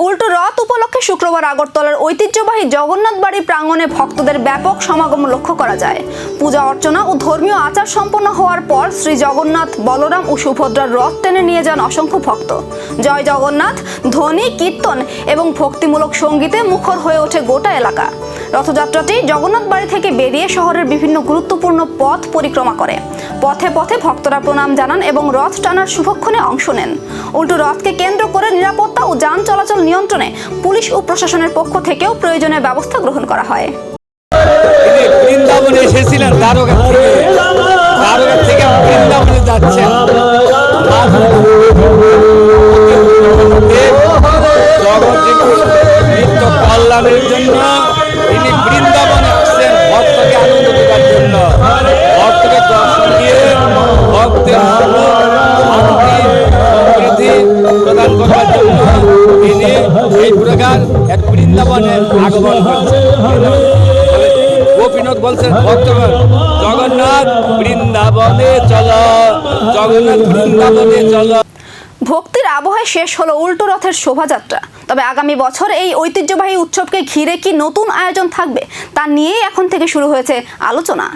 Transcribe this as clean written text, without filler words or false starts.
উল্টো রথ উপলক্ষে শুক্রবার আগরতলার ঐতিহ্যবাহী জগন্নাথ বাড়ি প্রাঙ্গণে ভক্তদের ব্যাপক সমাগম লক্ষ্য করা যায়। পূজা অর্চনা ও ধর্মীয় আচার সম্পন্ন হওয়ার পর শ্রী জগন্নাথ, বলরাম ও সুভদ্রার রথ টেনে নিয়ে যান অসংখ্য ভক্ত। জয় জগন্নাথ ধ্বনি, কীর্তন এবং ভক্তিমূলক সঙ্গীতে মুখর হয়ে ওঠে গোটা এলাকা। রথযাত্রাটি জগন্নাথ বাড়ি থেকে বেরিয়ে শহরের বিভিন্ন গুরুত্বপূর্ণ পথ পরিক্রমা করে। পথে পথে ভক্তরা প্রণাম জানান এবং রথ টানার শুভক্ষণে অংশ নেন। উল্টো রথকে কেন্দ্র করে নিরাপত্তা ও যান চলাচল নিয়ন্ত্রণে পুলিশ ও প্রশাসনের পক্ষ থেকেও প্রয়োজনীয় ব্যবস্থা গ্রহণ করা হয়। বৃন্দাবনে এসেছিলেন দ্বারকা থেকে বৃন্দাবনে যাচ্ছেন। নিত্য কল্যাণের জন্য তিনি বৃন্দাবনে আসছেন, ভক্তকে আনন্দ দেওয়ার জন্য, ভক্তকে দর্শন দিয়ে ভক্তের সমৃদ্ধি প্রদান করার জন্য তিনি এই প্রকার এক বৃন্দাবনে আগমন করছেন। গোপীনাথ বলছেন ভক্তগণ, জগন্নাথ বৃন্দাবনে চলো, জগন্নাথ বৃন্দাবনে চলো। ভক্তির আবহে শেষ হলো উল্টো রথের শোভাযাত্রা। তবে আগামী বছর এই ঐতিহ্যবাহী উৎসবকে ঘিরে কি নতুন আয়োজন থাকবে তা নিয়েই এখন থেকে শুরু হয়েছে আলোচনা।